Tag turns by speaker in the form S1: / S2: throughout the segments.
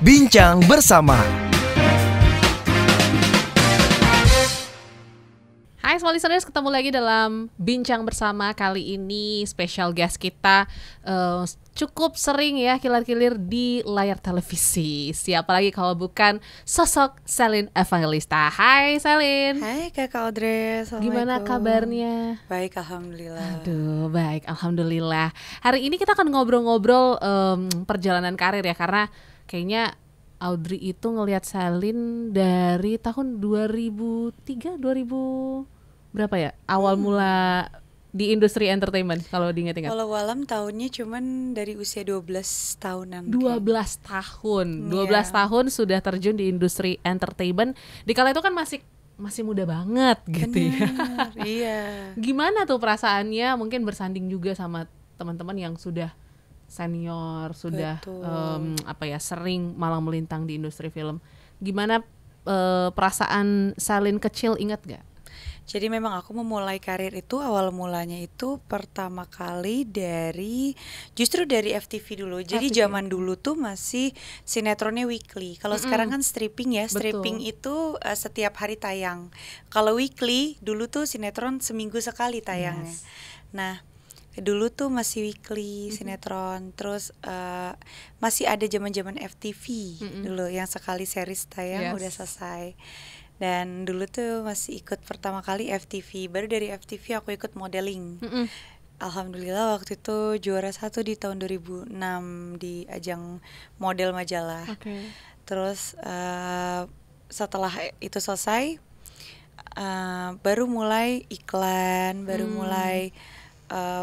S1: Bincang Bersama.
S2: Hai Small Listeners, ketemu lagi dalam Bincang Bersama. Kali ini special guest kita cukup sering ya kilar-kilir di layar televisi. Siapa lagi kalau bukan sosok Selin Evangelista. Hai Selin.
S3: Hai Kakak Audrey,
S2: Gimana kabarnya?
S3: Baik, Alhamdulillah.
S2: Aduh, baik, Alhamdulillah. Hari ini kita akan ngobrol-ngobrol perjalanan karir ya, karena kayaknya Audrey itu ngelihat Selin dari tahun 2003, 2000 berapa ya? Awal mula di industri entertainment kalau diingat-ingat.
S3: Walau alam tahunnya cuman dari usia 12 tahunan.
S2: 12 tahun. 12 tahun sudah terjun di industri entertainment. Di kala itu kan masih muda banget gitu ya.
S3: Iya.
S2: Gimana tuh perasaannya mungkin bersanding juga sama teman-teman yang sudah senior, sudah sering malang melintang di industri film. Gimana perasaan Selin kecil, ingat gak?
S3: Jadi memang aku memulai karir itu awal mulanya itu pertama kali justru dari FTV dulu. Jadi zaman dulu tuh masih sinetronnya weekly. Kalau sekarang kan stripping ya. Stripping itu setiap hari tayang. Kalau weekly dulu tuh sinetron seminggu sekali tayangnya.
S2: Yes.
S3: Nah, dulu tuh masih weekly sinetron, terus masih ada zaman-zaman FTV dulu yang sekali series tayang udah selesai. Dan dulu tuh masih ikut pertama kali FTV, baru dari FTV aku ikut modeling. Alhamdulillah waktu itu juara 1 di tahun 2006 di ajang model majalah. Terus setelah itu selesai, baru mulai iklan, baru mulai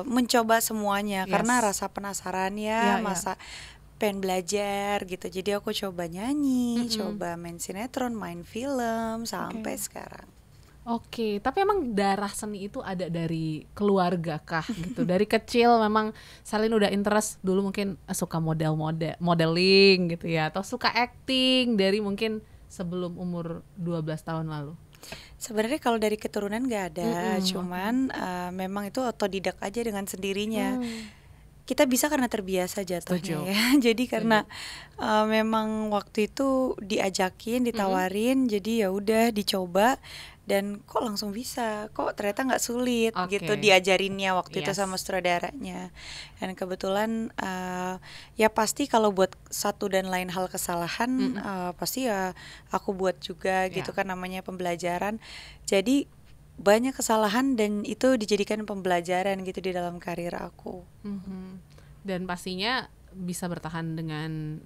S3: mencoba semuanya karena rasa penasaran masa pengen belajar gitu. Jadi aku coba nyanyi, coba main sinetron, main film sampai sekarang.
S2: Oke, tapi emang darah seni itu ada dari keluarga kah gitu? Dari kecil memang Selin udah interest dulu mungkin suka modeling gitu ya, atau suka acting dari mungkin sebelum umur 12 tahun lalu?
S3: Sebenarnya kalau dari keturunan nggak ada, cuman memang itu otodidak aja dengan sendirinya. Kita bisa karena terbiasa jatuhnya ya. Jadi karena memang waktu itu diajakin, ditawarin, jadi ya udah dicoba dan kok langsung bisa, kok ternyata nggak sulit gitu diajarinnya waktu itu sama sutradaranya. Dan kebetulan ya pasti kalau buat satu dan lain hal kesalahan pasti ya aku buat juga gitu kan, namanya pembelajaran. Jadi banyak kesalahan dan itu dijadikan pembelajaran gitu di dalam karir aku.
S2: Dan pastinya bisa bertahan dengan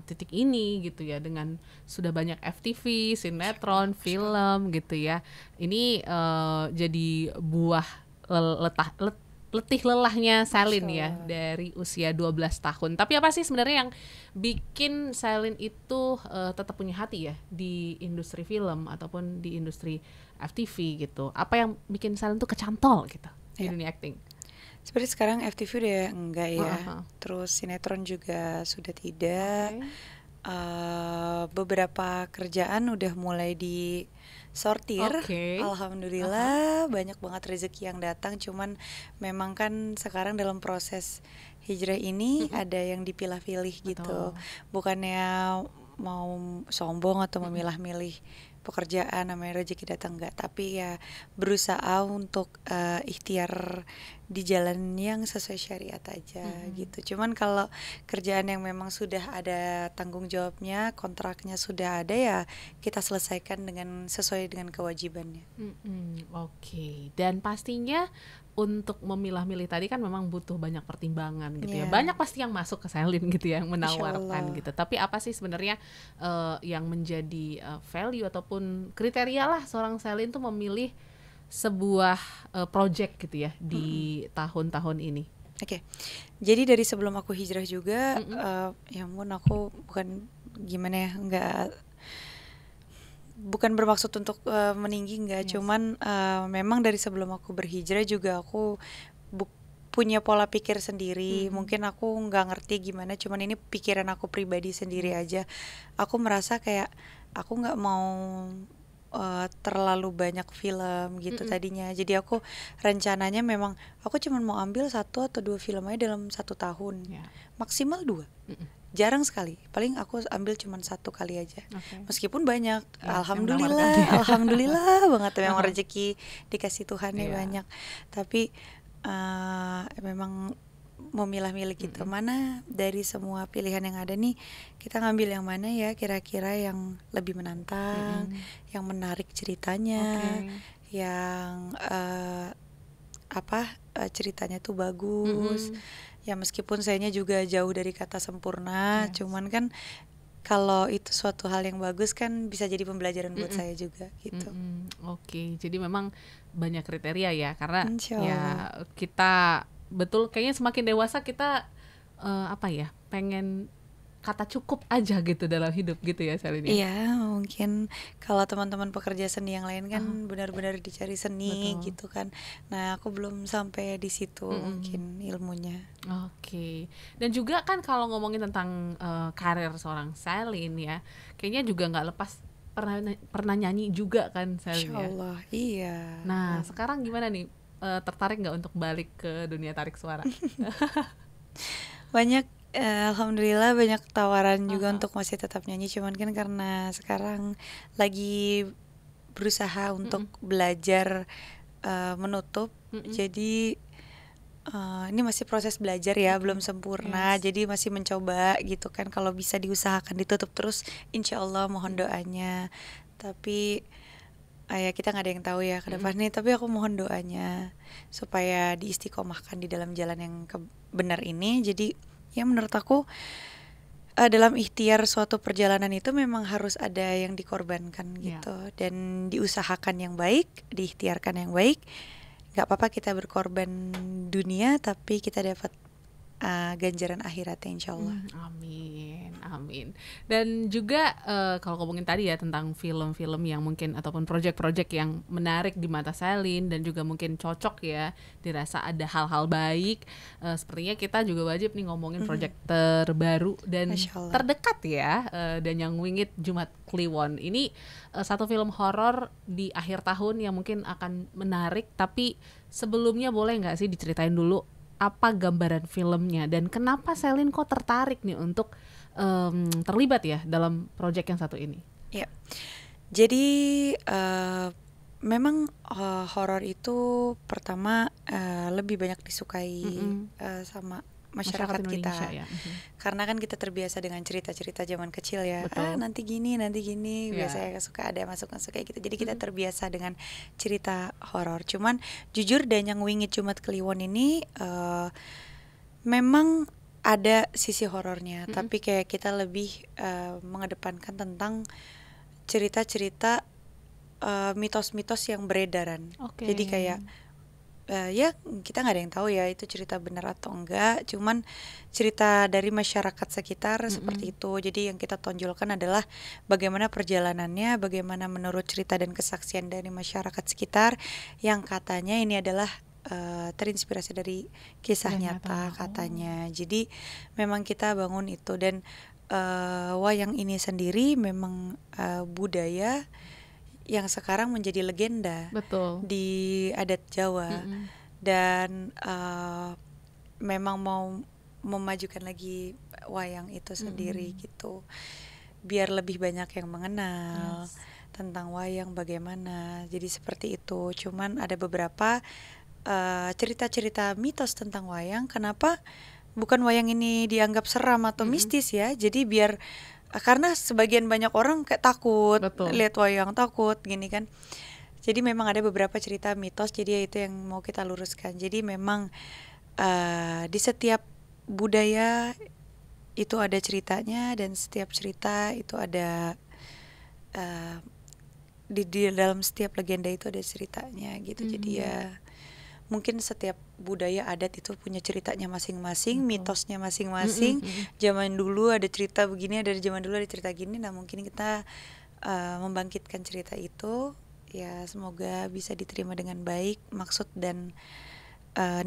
S2: titik ini gitu ya, dengan sudah banyak FTV, sinetron, film gitu ya. Ini jadi buah letih lelahnya Selin ya dari usia 12 tahun. Tapi apa sih sebenarnya yang bikin Selin itu tetap punya hati ya di industri film ataupun di industri FTV gitu? Apa yang bikin Selin tuh kecantol gitu di dunia acting?
S3: Seperti sekarang FTV udah enggak ya, terus sinetron juga sudah tidak. Beberapa kerjaan udah mulai disortir. Alhamdulillah banyak banget rezeki yang datang. Cuman memang kan sekarang dalam proses hijrah ini ada yang dipilah-pilih gitu. Bukannya mau sombong atau memilah-milih pekerjaan, namanya rezeki datang enggak, tapi ya berusaha untuk ikhtiar di jalan yang sesuai syariat aja gitu. Cuman kalau kerjaan yang memang sudah ada tanggung jawabnya, kontraknya sudah ada, ya kita selesaikan sesuai dengan kewajibannya.
S2: Dan pastinya untuk memilah-milih tadi kan memang butuh banyak pertimbangan gitu ya. Banyak pasti yang masuk ke Selin gitu ya, yang menawarkan gitu. Tapi apa sih sebenarnya yang menjadi value ataupun kriteria lah seorang Selin tuh memilih sebuah project gitu ya di tahun-tahun ini?
S3: Jadi dari sebelum aku hijrah juga, ya ampun, aku bukan bermaksud untuk meninggi, enggak. Cuman memang dari sebelum aku berhijrah juga aku punya pola pikir sendiri. Mungkin aku nggak ngerti gimana, cuman ini pikiran aku pribadi sendiri aja. Aku merasa kayak aku nggak mau terlalu banyak film gitu tadinya. Jadi aku rencananya memang aku cuma mau ambil 1 atau 2 film aja dalam 1 tahun, maksimal 2. jarang sekali. Paling aku ambil cuma 1 kali aja. Meskipun banyak,
S2: Yes,
S3: alhamdulillah banget memang rezeki dikasih Tuhan ya banyak. Tapi memang memilah-milih gitu. Mana dari semua pilihan yang ada nih kita ngambil yang mana ya kira-kira yang lebih menantang, yang menarik ceritanya, yang ceritanya tuh bagus. Ya meskipun sayanya juga jauh dari kata sempurna, cuman kan kalau itu suatu hal yang bagus kan bisa jadi pembelajaran buat saya juga gitu.
S2: Oke, jadi memang banyak kriteria ya, karena ya kita betul kayaknya semakin dewasa kita pengen kata cukup aja gitu dalam hidup gitu ya Selin.
S3: Iya, mungkin kalau teman-teman pekerja seni yang lain kan benar-benar dicari seni gitu kan. Nah, aku belum sampai di situ mungkin ilmunya.
S2: Oke. Dan juga kan kalau ngomongin tentang karir seorang Selin ya, kayaknya juga nggak lepas pernah nyanyi juga kan Selin ya.
S3: Insyaallah, iya.
S2: Nah, sekarang gimana nih? Tertarik nggak untuk balik ke dunia tarik suara?
S3: Banyak alhamdulillah banyak tawaran juga untuk masih tetap nyanyi, cuman kan karena sekarang lagi berusaha untuk belajar menutup, jadi ini masih proses belajar ya, belum sempurna, jadi masih mencoba gitu kan. Kalau bisa diusahakan ditutup terus, insyaallah mohon doanya. Tapi ya kita nggak ada yang tahu ya ke depannya, tapi aku mohon doanya supaya diistiqomahkan di dalam jalan yang benar ini. Jadi ya menurut aku dalam ikhtiar suatu perjalanan itu memang harus ada yang dikorbankan gitu, dan diusahakan yang baik, diikhtiarkan yang baik. Gak apa-apa kita berkorban dunia, tapi kita dapat ganjaran akhiratnya insyaallah.
S2: Amin. Dan juga kalau ngomongin tadi ya tentang film-film yang mungkin ataupun project-project yang menarik di mata Selin dan juga mungkin cocok ya, dirasa ada hal-hal baik, sepertinya kita juga wajib nih ngomongin project terbaru dan terdekat ya, dan yang Wingit Jumat Kliwon. Ini satu film horor di akhir tahun yang mungkin akan menarik, tapi sebelumnya boleh nggak sih diceritain dulu apa gambaran filmnya dan kenapa Selin kok tertarik nih untuk terlibat ya dalam proyek yang satu ini?
S3: Ya, jadi memang horor itu pertama lebih banyak disukai sama masyarakat kita ya. Karena kan kita terbiasa dengan cerita-cerita zaman kecil ya. Nanti gini biasanya suka ada masuk-masuk kayak gitu. Jadi kita terbiasa dengan cerita horor. Cuman jujur Danyang Wingit Jumat Kliwon ini memang ada sisi horornya, tapi kayak kita lebih mengedepankan tentang cerita-cerita mitos-mitos yang beredaran. Jadi kayak ya kita nggak ada yang tahu ya itu cerita benar atau enggak, cuman cerita dari masyarakat sekitar seperti itu. Jadi yang kita tonjolkan adalah bagaimana perjalanannya, bagaimana menurut cerita dan kesaksian dari masyarakat sekitar yang katanya ini adalah terinspirasi dari kisah nyata katanya. Jadi memang kita bangun itu, dan wayang ini sendiri memang budaya yang sekarang menjadi legenda di adat Jawa. Dan memang mau memajukan lagi wayang itu sendiri gitu, biar lebih banyak yang mengenal tentang wayang bagaimana. Jadi seperti itu. Cuman ada beberapa cerita-cerita mitos tentang wayang. Kenapa bukan wayang ini dianggap seram atau mistis ya? Jadi biar karena sebagian banyak orang kayak takut lihat wayang, takut gini kan. Jadi memang ada beberapa cerita mitos, jadi itu yang mau kita luruskan. Jadi memang di setiap budaya itu ada ceritanya, dan setiap cerita itu ada di dalam setiap legenda itu ada ceritanya gitu. Jadi ya mungkin setiap budaya adat itu punya ceritanya masing-masing, mitosnya masing-masing. Zaman dulu ada cerita begini, ada zaman dulu ada cerita gini. Nah mungkin kita membangkitkan cerita itu, ya semoga bisa diterima dengan baik maksud dan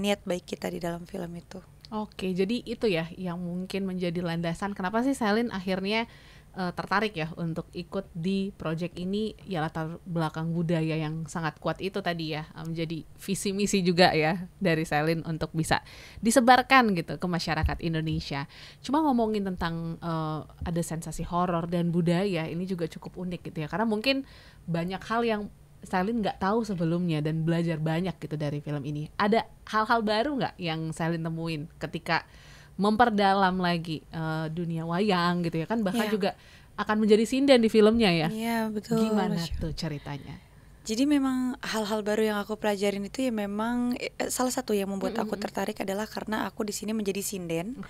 S3: niat baik kita di dalam film itu.
S2: Oke, jadi itu ya yang mungkin menjadi landasan kenapa sih Selin akhirnya tertarik ya untuk ikut di project ini ya latar belakang budaya yang sangat kuat itu tadi ya, menjadi visi misi juga ya dari Selin untuk bisa disebarkan gitu ke masyarakat Indonesia. Cuma ngomongin tentang ada sensasi horor dan budaya ini juga cukup unik gitu ya, karena mungkin banyak hal yang Selin nggak tahu sebelumnya dan belajar banyak gitu dari film ini. Ada hal-hal baru nggak yang Selin temuin ketika memperdalam lagi dunia wayang gitu ya kan, bahkan juga akan menjadi sinden di filmnya ya.
S3: Iya betul.
S2: Gimana tuh ceritanya?
S3: Jadi memang hal-hal baru yang aku pelajarin itu ya memang salah satu yang membuat aku tertarik adalah karena aku di sini menjadi sinden.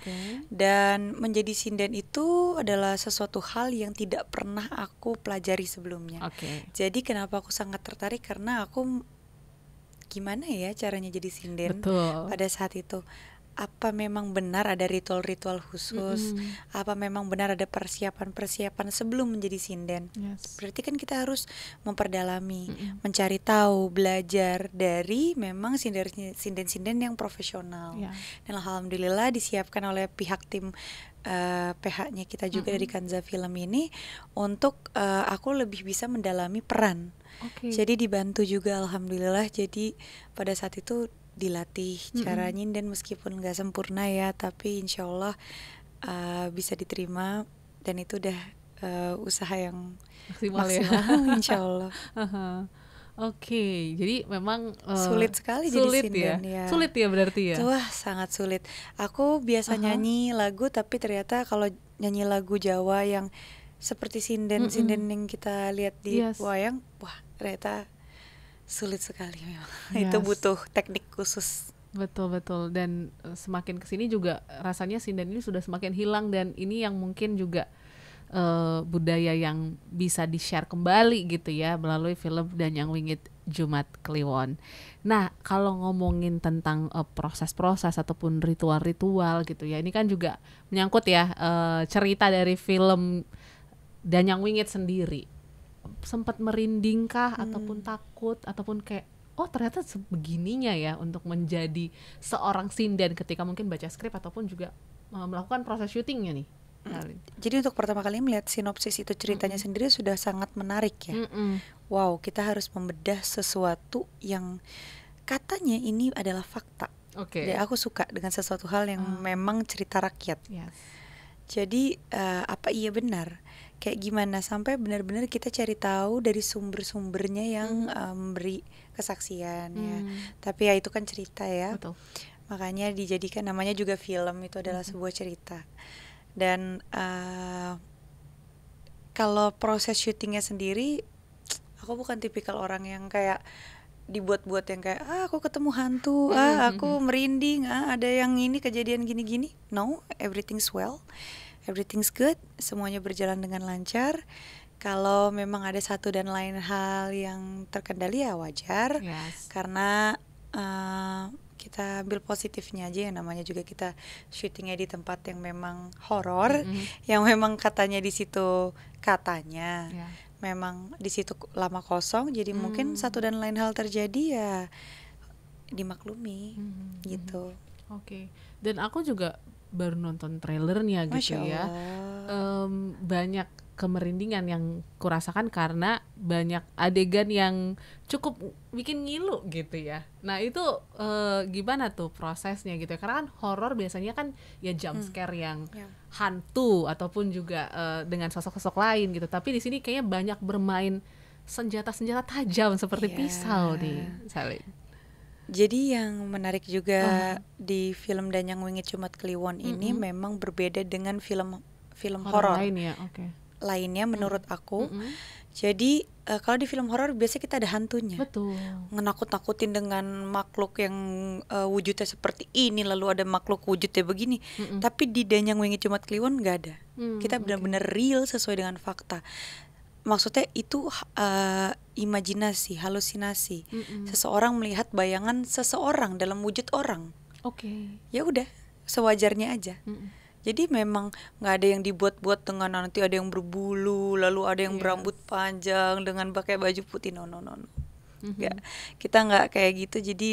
S3: Dan menjadi sinden itu adalah sesuatu hal yang tidak pernah aku pelajari sebelumnya. Jadi kenapa aku sangat tertarik, karena aku gimana ya caranya jadi sinden. Pada saat itu. Apa memang benar ada ritual-ritual khusus? Apa memang benar ada persiapan-persiapan sebelum menjadi sinden? Berarti kan kita harus memperdalami, mencari tahu, belajar dari memang sinden-sinden yang profesional. Dan alhamdulillah disiapkan oleh pihak tim PH-nya kita juga dari Kanza Film ini untuk aku lebih bisa mendalami peran. Jadi dibantu juga alhamdulillah. Jadi pada saat itu dilatih cara nyinden meskipun nggak sempurna ya, tapi insya Allah bisa diterima dan itu udah usaha yang maksimal ya. Insya Allah.
S2: Jadi memang
S3: sulit sekali jadi sinden ya.
S2: Sulit ya berarti ya.
S3: Wah sangat sulit. Aku biasa nyanyi lagu, tapi ternyata kalau nyanyi lagu Jawa yang seperti sinden yang kita lihat di wayang, wah ternyata sulit sekali memang. Itu butuh teknik khusus.
S2: Betul dan semakin kesini juga rasanya sinden ini sudah semakin hilang, dan ini yang mungkin juga budaya yang bisa di-share kembali gitu ya melalui film Danyang Wingit Jumat Kliwon. Nah kalau ngomongin tentang proses-proses ataupun ritual-ritual gitu ya, ini kan juga menyangkut ya cerita dari film Danyang Wingit sendiri. Sempat merindingkah ataupun takut ataupun kayak ternyata sebegininya ya untuk menjadi seorang sinden ketika mungkin baca skrip ataupun juga melakukan proses syutingnya nih?
S3: Jadi untuk pertama kali melihat sinopsis itu ceritanya sendiri sudah sangat menarik ya. Wow, kita harus membedah sesuatu yang katanya ini adalah fakta. Dan aku suka dengan sesuatu hal yang memang cerita rakyat. Jadi apa iya benar? Kayak gimana sampai benar-benar kita cari tahu dari sumber-sumbernya yang memberi kesaksian ya. Tapi ya itu kan cerita ya. Makanya dijadikan namanya juga film, itu adalah sebuah cerita. Dan kalau proses syutingnya sendiri, aku bukan tipikal orang yang kayak dibuat-buat yang kayak aku ketemu hantu, aku merinding, ada yang ini kejadian gini-gini. No, everything's well. Everything's good, semuanya berjalan dengan lancar. Kalau memang ada satu dan lain hal yang terkendali ya wajar, karena kita ambil positifnya aja, yang namanya juga kita syutingnya di tempat yang memang horor, yang memang katanya di situ memang di situ lama kosong, jadi mungkin satu dan lain hal terjadi ya dimaklumi gitu.
S2: Dan aku juga baru nonton trailernya gitu ya. Banyak kemerindingan yang kurasakan karena banyak adegan yang cukup bikin ngilu gitu ya. Nah itu gimana tuh prosesnya gitu ya, karena kan horor biasanya kan ya jump scare yang hantu ataupun juga dengan sosok-sosok lain gitu, tapi di sini kayaknya banyak bermain senjata-senjata tajam seperti pisau nih, Selin.
S3: Jadi yang menarik juga di film Danyang Wingit Jumat Kliwon ini memang berbeda dengan film horor lainnya menurut aku. Jadi kalau di film horor biasanya kita ada hantunya, ngenakut-nakutin dengan makhluk yang wujudnya seperti ini, lalu ada makhluk wujudnya begini. Tapi di Danyang Wingit Jumat Kliwon nggak ada. Kita benar-benar real sesuai dengan fakta. Maksudnya itu imajinasi, halusinasi. Seseorang melihat bayangan seseorang dalam wujud orang. Ya udah, sewajarnya aja. Jadi memang nggak ada yang dibuat-buat dengan nanti ada yang berbulu, lalu ada yang berambut panjang dengan pakai baju putih. No. Kita nggak kayak gitu, jadi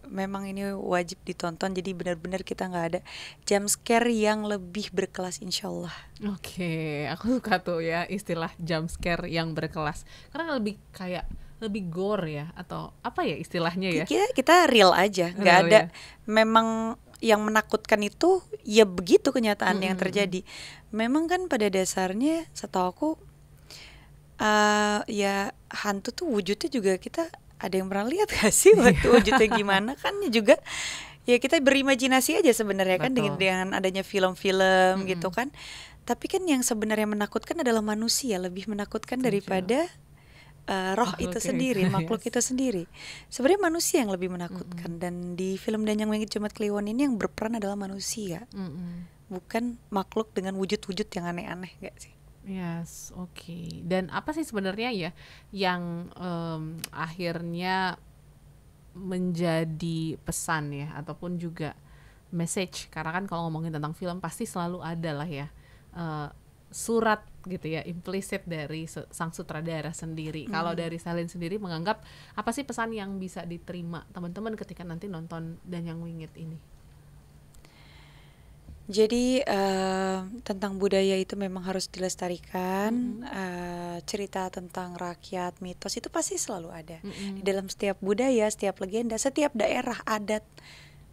S3: memang ini wajib ditonton. Jadi benar-benar kita nggak ada jump scare yang lebih berkelas, insyaallah.
S2: Oke, aku suka tuh ya istilah jump scare yang berkelas, karena lebih kayak lebih gore ya, atau apa ya istilahnya ya,
S3: Kita real aja, nggak
S2: Real
S3: ada
S2: ya.
S3: memang yang menakutkan itu ya begitu kenyataan yang terjadi. Memang kan pada dasarnya setahu aku ya hantu tuh wujudnya juga kita ada yang pernah lihat gak sih waktu wujudnya gimana kan juga ya kita berimajinasi aja sebenarnya kan
S2: Betul.
S3: dengan adanya film-film gitu kan. Tapi kan yang sebenarnya menakutkan adalah manusia, lebih menakutkan daripada roh
S2: Makhluk
S3: itu
S2: yang
S3: sendiri,
S2: itu,
S3: makhluk
S2: yes.
S3: itu sendiri. Sebenarnya manusia yang lebih menakutkan. Dan di film Danyang Wingit Jumat Kliwon ini yang berperan adalah manusia, bukan makhluk dengan wujud-wujud yang aneh-aneh, gak sih?
S2: Yes, oke. Dan apa sih sebenarnya ya yang akhirnya menjadi pesan ya, ataupun juga message? Karena kan kalau ngomongin tentang film pasti selalu ada lah ya surat gitu ya, implisit dari sang sutradara sendiri. Kalau dari Selin sendiri menganggap apa sih pesan yang bisa diterima teman-teman ketika nanti nonton Danyang Wingit ini?
S3: Jadi tentang budaya itu memang harus dilestarikan. Cerita tentang rakyat, mitos itu pasti selalu ada. Di dalam setiap budaya, setiap legenda, setiap daerah adat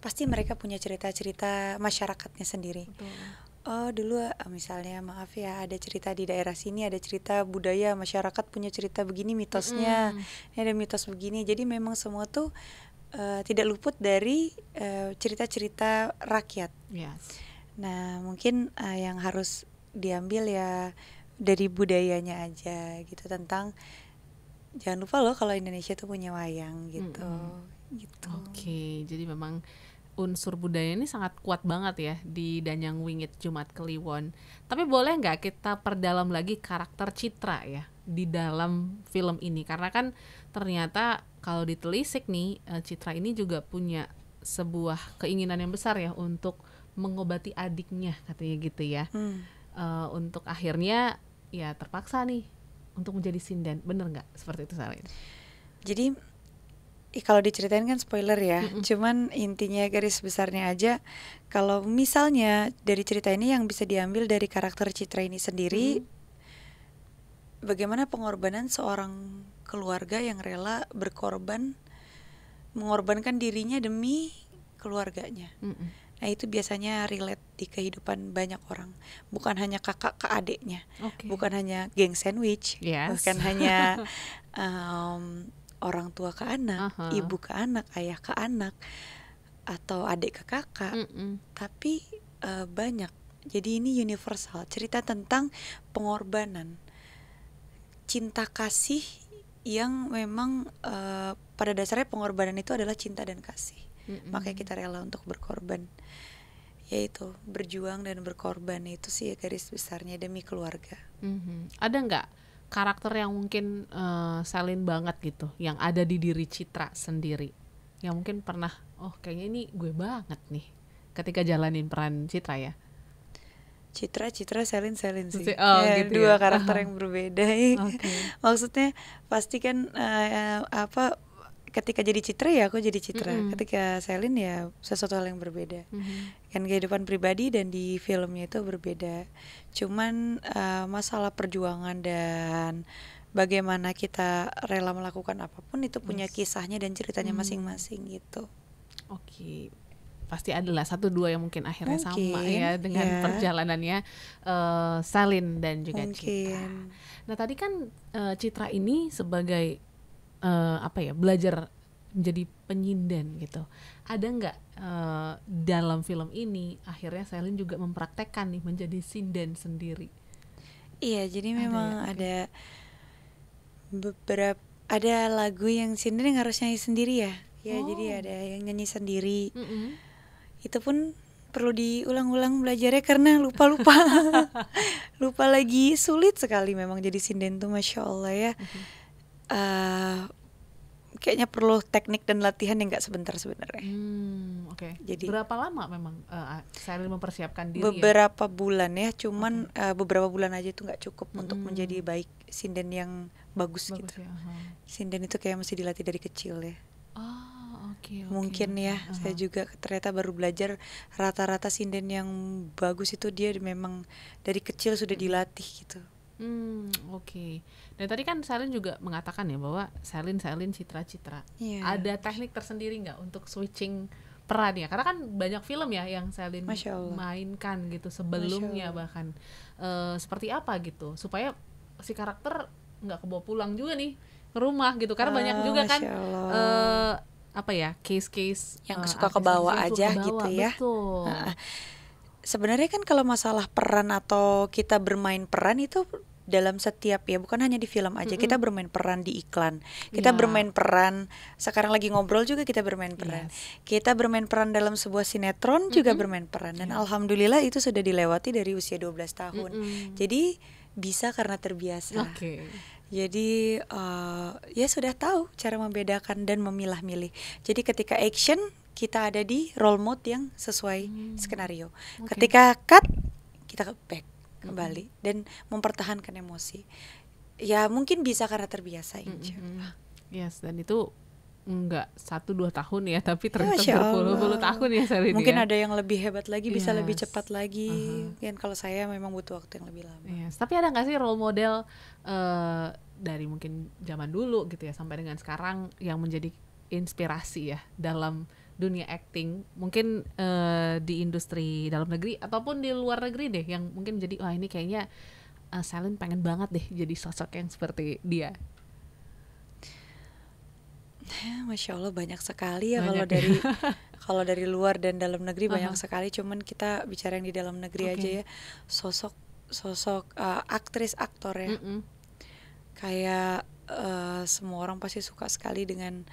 S3: pasti mereka punya cerita-cerita masyarakatnya sendiri.
S2: Betul.
S3: Oh dulu misalnya maaf ya, ada cerita di daerah sini, ada cerita budaya masyarakat punya cerita begini mitosnya, ini ada mitos begini. Jadi memang semua tuh tidak luput dari cerita-cerita rakyat.
S2: Yes.
S3: Nah mungkin yang harus diambil ya dari budayanya aja gitu, tentang jangan lupa loh kalau Indonesia tuh punya wayang gitu. Gitu.
S2: Oke, jadi memang unsur budaya ini sangat kuat banget ya di Danyang Wingit Jumat Kliwon. Tapi boleh nggak kita perdalam lagi karakter Citra ya di dalam film ini? Karena kan ternyata kalau ditelisik nih, Citra ini juga punya sebuah keinginan yang besar ya untuk mengobati adiknya, katanya gitu ya. Untuk akhirnya ya terpaksa nih untuk menjadi sinden. Bener nggak seperti itu, Selin?
S3: Jadi kalau diceritain kan spoiler ya, cuman intinya garis besarnya aja, kalau misalnya dari cerita ini yang bisa diambil dari karakter Citra ini sendiri, bagaimana pengorbanan seorang keluarga yang rela berkorban, mengorbankan dirinya demi keluarganya. Nah itu biasanya relate di kehidupan banyak orang, bukan hanya kakak ke adiknya, bukan hanya geng sandwich, bukan hanya orang tua ke anak, ibu ke anak, ayah ke anak, atau adik ke kakak, tapi banyak. Jadi ini universal, cerita tentang pengorbanan, cinta kasih yang memang pada dasarnya pengorbanan itu adalah cinta dan kasih. Makanya kita rela untuk berkorban, yaitu berjuang dan berkorban, itu sih garis besarnya demi keluarga.
S2: Ada nggak karakter yang mungkin Selin banget gitu, yang ada di diri Citra sendiri, yang mungkin pernah, oh kayaknya ini gue banget nih ketika jalanin peran Citra ya?
S3: Citra, Selin sih.
S2: Gitu
S3: dua
S2: ya?
S3: karakter yang berbeda. Maksudnya pasti kan ketika jadi Citra ya aku jadi Citra, ketika Selin ya sesuatu hal yang berbeda. Kan kehidupan pribadi dan di filmnya itu berbeda. Cuman masalah perjuangan dan bagaimana kita rela melakukan apapun itu punya kisahnya dan ceritanya masing-masing gitu.
S2: Oke. Pasti adalah 1-2 yang mungkin akhirnya sama ya dengan perjalanannya Selin dan juga Citra. Nah tadi kan Citra ini sebagai belajar menjadi penyinden gitu. Ada nggak dalam film ini akhirnya Selin juga mempraktekkan nih menjadi sinden sendiri?
S3: Iya, jadi memang ada beberapa, ada lagu yang sinden yang harus nyanyi sendiri ya. Ya jadi ada yang nyanyi sendiri. Itu pun perlu diulang-ulang belajarnya karena lupa lupa lagi, sulit sekali memang jadi sinden tuh, masya Allah ya. kayaknya perlu teknik dan latihan yang nggak sebentar sebenarnya.
S2: Oke.
S3: Jadi
S2: berapa lama memang Shelin mempersiapkan diri?
S3: Beberapa bulan ya, cuman beberapa bulan aja itu nggak cukup untuk menjadi baik sinden yang bagus gitu.
S2: Ya.
S3: Sinden itu kayak mesti dilatih dari kecil ya.
S2: Okay.
S3: Mungkin ya, saya juga ternyata baru belajar rata-rata sinden yang bagus itu dia memang dari kecil sudah dilatih gitu.
S2: Oke. Dan tadi kan Shelin juga mengatakan ya bahwa Shelin citra-citra. Ada teknik tersendiri nggak untuk switching peran ya? Karena kan banyak film ya yang Shelin mainkan gitu sebelumnya bahkan. Seperti apa gitu supaya si karakter nggak kebawa pulang juga nih ke rumah gitu. Karena banyak juga kan case-case
S3: yang suka kebawa aja gitu ya.
S2: Betul.
S3: Sebenarnya kan kalau masalah peran atau kita bermain peran itu dalam setiap ya, bukan hanya di film aja, kita bermain peran di iklan, kita bermain peran sekarang lagi ngobrol juga kita bermain peran, kita bermain peran dalam sebuah sinetron juga bermain peran, dan alhamdulillah itu sudah dilewati dari usia 12 tahun. Jadi bisa karena terbiasa. Jadi ya sudah tahu cara membedakan dan memilah-milih. Jadi ketika action kita ada di role mode yang sesuai skenario. Ketika cut kita back kembali dan mempertahankan emosi. Ya mungkin bisa karena terbiasa, insyaallah.
S2: Yes, dan itu enggak 1-2 tahun ya, tapi ternyata berpuluh-puluh tahun ya Shelin.
S3: Mungkin ada yang lebih hebat lagi, bisa lebih cepat lagi. Mungkin kalau saya memang butuh waktu yang lebih lama.
S2: Tapi ada nggak sih role model dari mungkin zaman dulu gitu ya sampai dengan sekarang yang menjadi inspirasi ya dalam dunia acting, mungkin di industri dalam negeri ataupun di luar negeri deh, yang mungkin jadi wah ini kayaknya Shelin pengen banget deh jadi sosok yang seperti dia.
S3: Masya Allah banyak sekali ya, kalau dari luar dan dalam negeri banyak sekali. Cuman kita bicara yang di dalam negeri aja ya, sosok aktris aktor ya. Kayak semua orang pasti suka sekali dengan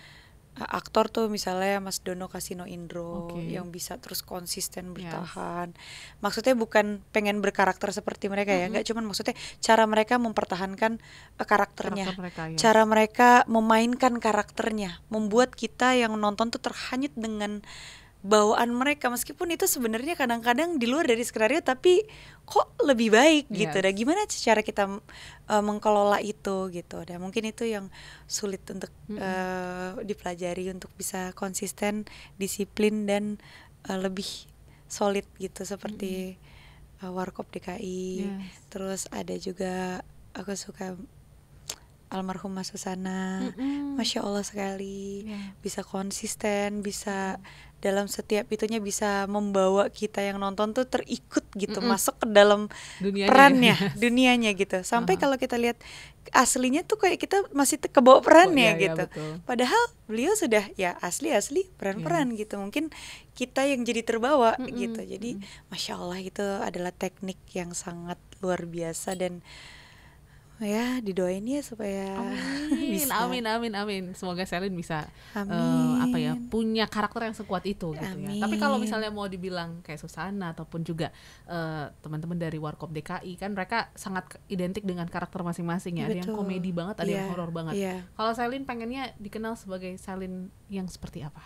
S3: aktor tuh, misalnya Mas Dono Kasino Indro yang bisa terus konsisten bertahan. Maksudnya bukan pengen berkarakter seperti mereka ya, enggak, cuman maksudnya cara mereka mempertahankan karakternya, cara mereka memainkan karakternya, membuat kita yang nonton tuh terhanyut dengan bawaan mereka, meskipun itu sebenarnya kadang-kadang di luar dari skenario tapi kok lebih baik gitu. Dan gimana cara kita mengelola itu gitu. Dan mungkin itu yang sulit untuk dipelajari untuk bisa konsisten, disiplin dan lebih solid gitu, seperti Warkop DKI. Terus ada juga aku suka almarhumah Susana. Masya Allah sekali, bisa konsisten, bisa dalam setiap itunya bisa membawa kita yang nonton tuh terikut gitu, masuk ke dalam perannya, dunianya gitu. Sampai kalau kita lihat aslinya tuh kayak kita masih kebawa perannya gitu. Padahal beliau sudah ya asli peran-peran gitu. Mungkin kita yang jadi terbawa gitu. Jadi Masya Allah itu adalah teknik yang sangat luar biasa, dan ya didoain ya supaya bisa.
S2: Amin. Semoga Shelin bisa punya karakter yang sekuat itu gitu ya. Tapi kalau misalnya mau dibilang kayak Susana ataupun juga teman-teman dari Warkop DKI, kan mereka sangat identik dengan karakter masing-masing ya. Ada yang komedi banget, ada yang horor banget. Kalau Shelin pengennya dikenal sebagai Shelin yang seperti apa?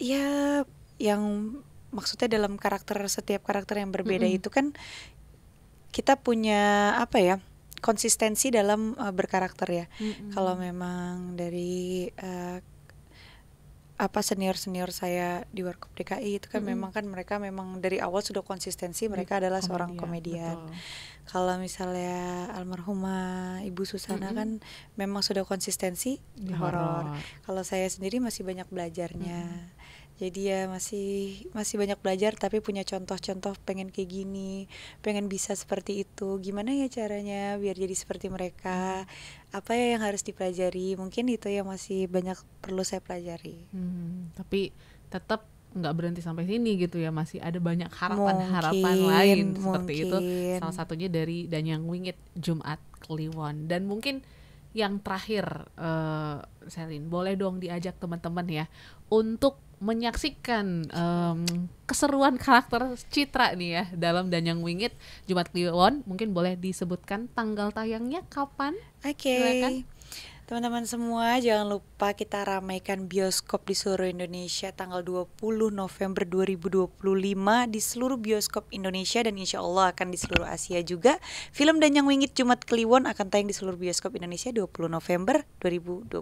S3: Ya yang maksudnya dalam setiap karakter yang berbeda itu kan kita punya konsistensi dalam berkarakter ya. Kalau memang dari senior saya di Warkop DKI itu kan memang kan mereka memang dari awal sudah konsistensi, mereka adalah seorang komedian. Kalau misalnya almarhumah Ibu Susana kan memang sudah konsistensi di horor. Kalau saya sendiri masih banyak belajarnya. Jadi ya masih banyak belajar, tapi punya contoh-contoh pengen kayak gini, pengen bisa seperti itu. Gimana ya caranya biar jadi seperti mereka? Apa ya yang harus dipelajari? Mungkin itu yang masih banyak perlu saya pelajari.
S2: Tapi tetap nggak berhenti sampai sini gitu ya, masih ada banyak harapan lain seperti itu. Salah satunya dari Danyang Wingit Jumat Kliwon. Dan mungkin yang terakhir, Shelin, boleh dong diajak teman-teman ya untuk menyaksikan keseruan karakter Citra nih ya dalam Danyang Wingit Jumat Kliwon. Mungkin boleh disebutkan tanggal tayangnya kapan?
S3: Oke. Teman-teman semua, jangan lupa kita ramaikan bioskop di seluruh Indonesia tanggal 20 November 2025 di seluruh bioskop Indonesia dan insya Allah akan di seluruh Asia juga. Film Danyang Wingit Jumat Kliwon akan tayang di seluruh bioskop Indonesia 20 November 2025.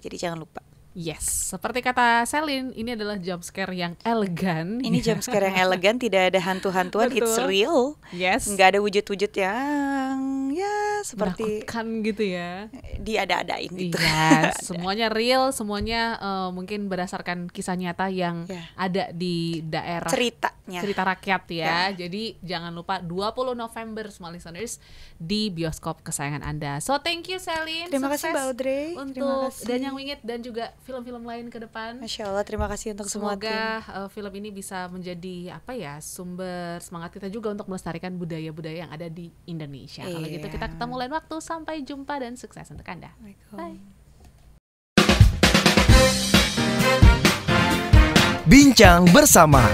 S3: Jadi jangan lupa.
S2: Yes, seperti kata Selin, ini adalah jump scare yang elegan.
S3: Ini jump scare yang elegan, tidak ada hantu-hantuan, it's real.
S2: Yes.
S3: Nggak ada wujud-wujud yang ya seperti
S2: menakutkan gitu ya.
S3: Diada-adain gitu.
S2: Yes, semuanya real, semuanya mungkin berdasarkan kisah nyata yang ada di daerah. Cerita rakyat ya. Jadi jangan lupa 20 November semua listeners di bioskop kesayangan Anda. So thank you Selin.
S3: Terima kasih Mbak Audrey.
S2: Untuk Danyang Wingit dan juga film-film lain ke depan.
S3: Masya Allah, terima kasih untuk semua tim.
S2: Semoga film ini bisa menjadi sumber semangat kita juga untuk melestarikan budaya-budaya yang ada di Indonesia. Kalau gitu kita ketemu lain waktu. Sampai jumpa dan sukses untuk Anda. Bye.
S1: Bincang bersama